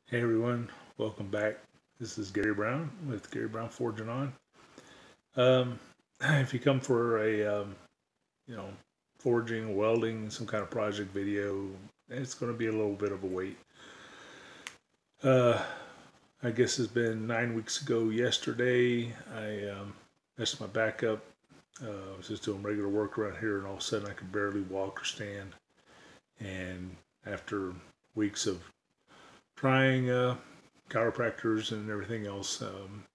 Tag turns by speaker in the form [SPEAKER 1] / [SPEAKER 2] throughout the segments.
[SPEAKER 1] Hey everyone, welcome back. This is Gary Brown with Gary Brown Forging On. Um, if you come for a you know forging, welding, some kind of project video, it's going to be a little bit of a wait. Uh, I guess it's been 9 weeks ago. Yesterday, I messed my back up. I was just doing regular work around here, and all of a sudden, I could barely walk or stand. And after weeks of trying chiropractors and everything else,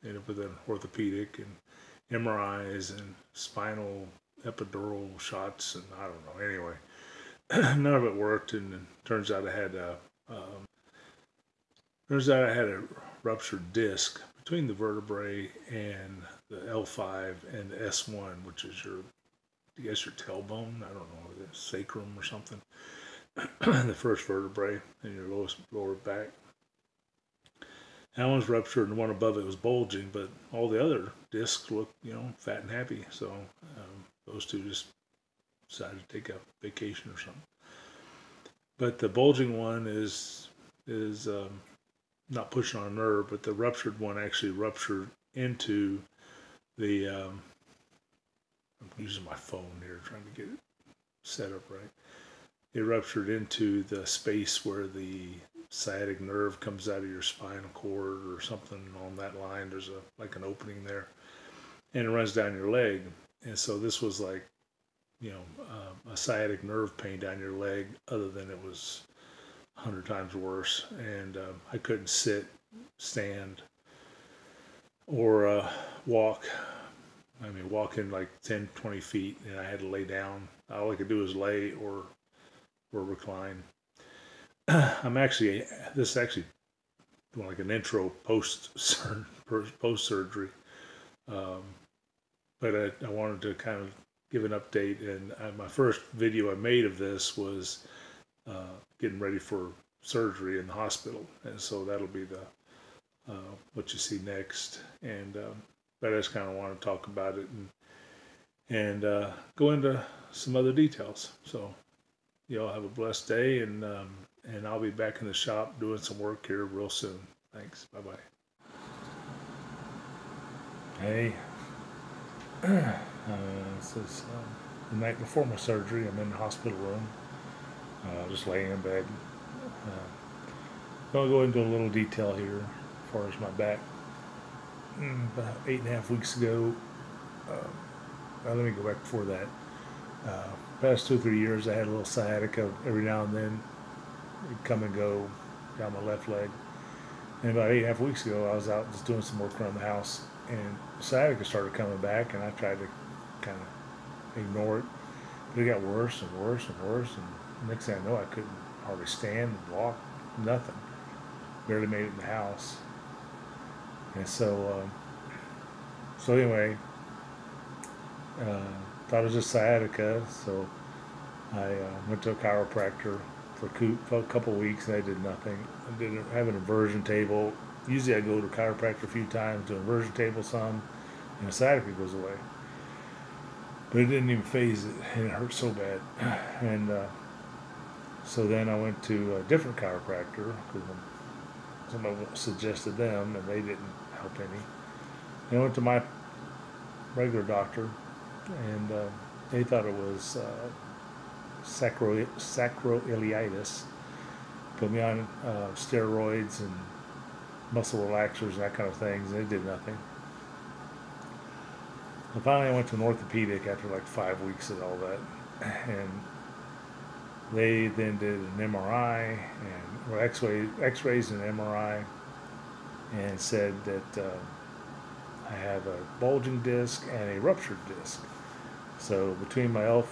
[SPEAKER 1] ended up with an orthopedic and MRIs and spinal epidural shots, and I don't know. Anyway, none of it worked, and it turns out I had a ruptured disc between the vertebrae and the L5 and the S1, which is I guess your tailbone. I don't know, the sacrum or something. The first vertebrae in your lower back. That one's ruptured, and the one above it was bulging, but all the other discs looked, fat and happy. So those two just decided to take a vacation or something. But the bulging one is not pushing on a nerve, but the ruptured one actually ruptured into the. I'm using my phone here trying to get it set up right. It ruptured into the space where the sciatic nerve comes out of your spinal cord or something on that line. There's like an opening there, and it runs down your leg. And so this was like, a sciatic nerve pain down your leg, other than it was 100 times worse. And I couldn't sit, stand, or walk. I mean, walking like 10, 20 feet, and I had to lay down. All I could do was lay or recline. This is actually like an intro post surgery, but I wanted to kind of give an update. And my first video I made of this was getting ready for surgery in the hospital, and so that'll be the what you see next. And but I just kind of want to talk about it and go into some other details. So you all have a blessed day, and I'll be back in the shop doing some work here real soon. Thanks. Bye-bye. Hey, this is the night before my surgery. I'm in the hospital room, just laying in bed. I'll go into a little detail here as far as my back. About 8.5 weeks ago, let me go back before that. Past 2 or 3 years, I had a little sciatica every now and then. It'd come and go down my left leg. And about 8.5 weeks ago, I was out just doing some work around the house, and sciatica started coming back, and I tried to kind of ignore it. But it got worse and worse and worse, and next thing I know, I couldn't hardly stand, walk, nothing. Barely made it in the house. And so anyway, thought it was just sciatica, so I went to a chiropractor for a couple of weeks, and they did nothing. I didn't have an inversion table. Usually I go to a chiropractor a few times, do an inversion table some, and the sciatica goes away. But it didn't even phase it, and it hurt so bad. And so then I went to a different chiropractor, because somebody suggested them, and they didn't help any. And I went to my regular doctor, and they thought it was sacroiliitis. Put me on steroids and muscle relaxers and that kind of things, and it did nothing. And finally, I went to an orthopedic after like 5 weeks of all that, and they then did an MRI and X-rays and MRI, and said that I have a bulging disc and a ruptured disc. So between the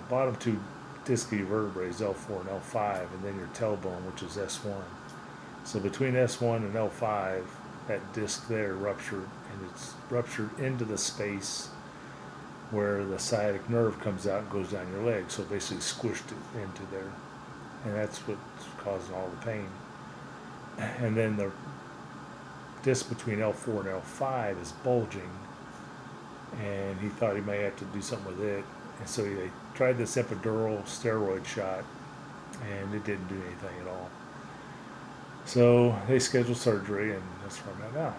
[SPEAKER 1] bottom two discally vertebrae is L4 and L5, and then your tailbone, which is S1. So between S1 and L5, that disc there ruptured, and it's ruptured into the space where the sciatic nerve comes out and goes down your leg. So basically squished it into there, and that's what's causing all the pain. And then the disc between L4 and L5 is bulging, and he thought he may have to do something with it. And so they tried this epidural steroid shot, and it didn't do anything at all. So they scheduled surgery, and that's where I'm at now.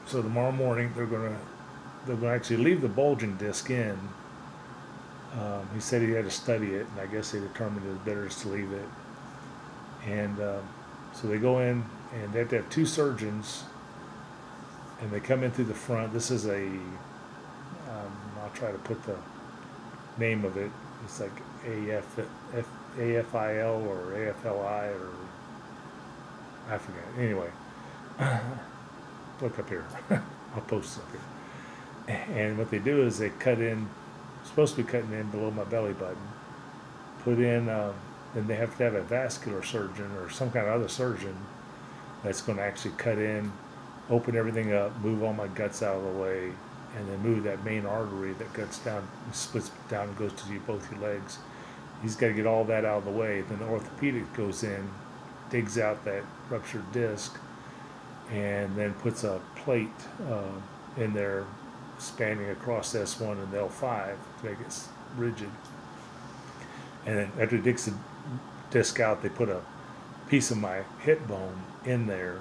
[SPEAKER 1] So tomorrow morning they're gonna actually leave the bulging disc in. He said he had to study it, and I guess they determined it was better just to leave it. And so they go in, and they have to have two surgeons, and they come in through the front. This is I'll try to put the name of it. It's like AFIL or AFLI, or I forget. Anyway, look up here. I'll post it up here. And what they do is they cut in, supposed to be cutting in below my belly button, put in, and they have to have a vascular surgeon or some kind of other surgeon that's going to actually cut in, open everything up, move all my guts out of the way, and then move that main artery that guts down, splits down and goes to both your legs. He's got to get all that out of the way. Then the orthopedic goes in, digs out that ruptured disc, and then puts a plate in there spanning across the S1 and the L5 to make it rigid. And then after he digs the disc out, they put a piece of my hip bone in there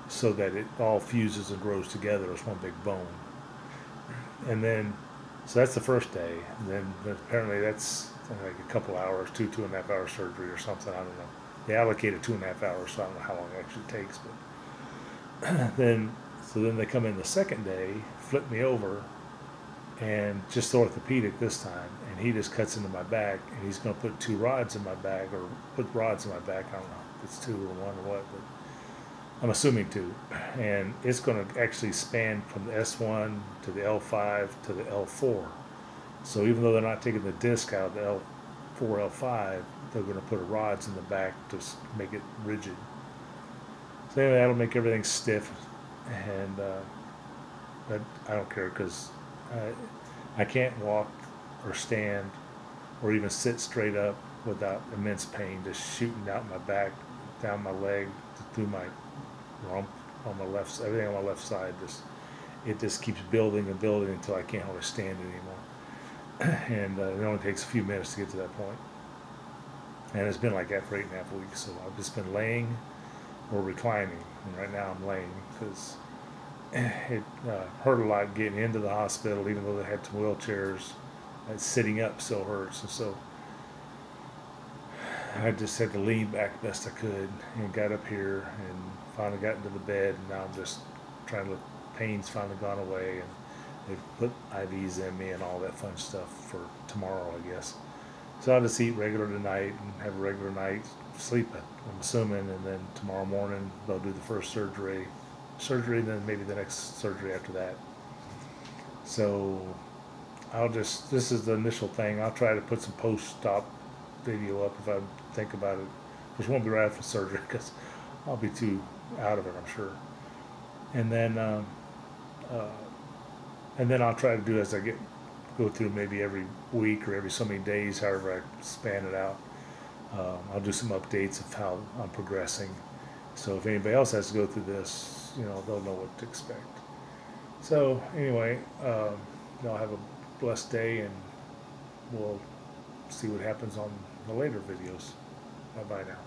[SPEAKER 1] so that it all fuses and grows together as one big bone. And then, so that's the first day. And then apparently that's like a couple hours, 2.5 hour surgery or something. I don't know. They allocated 2.5 hours, so I don't know how long it actually takes. But then they come in the second day, flip me over, and just orthopedic this time, and he just cuts into my back, and he's going to put two rods in my back, or put rods in my back. I don't know if it's two or one or what, but I'm assuming two. And it's going to actually span from the S1 to the L5 to the L4. So even though they're not taking the disc out of the L4, L5, they're going to put rods in the back to make it rigid. So anyway, that'll make everything stiff, and but I don't care, because I can't walk or stand or even sit straight up without immense pain, just shooting out my back, down my leg, through my rump on my left, everything on my left side. It just keeps building and building until I can't hardly stand anymore. And it only takes a few minutes to get to that point. And it's been like that for 8.5 weeks. So I've just been laying or reclining, and right now I'm laying, because it hurt a lot getting into the hospital, even though they had some wheelchairs. Sitting up still hurts, and so I just had to lean back best I could, and got up here and finally got into the bed, and now I'm just trying to, pain's finally gone away, and they've put IVs in me and all that fun stuff for tomorrow, I guess. So I'll just eat regular tonight and have a regular night, sleep, I'm assuming, and then tomorrow morning they'll do the first surgery, and then maybe the next surgery after that. So this is the initial thing. I'll try to put some post-op video up if I think about it, which won't be right after surgery, because I'll be too out of it, I'm sure. And then I'll try to do as I go through, maybe every week or every so many days, however I span it out. I'll do some updates of how I'm progressing. So if anybody else has to go through this, they'll know what to expect. So anyway, y'all have a blessed day, and we'll see what happens on the later videos. Bye-bye now.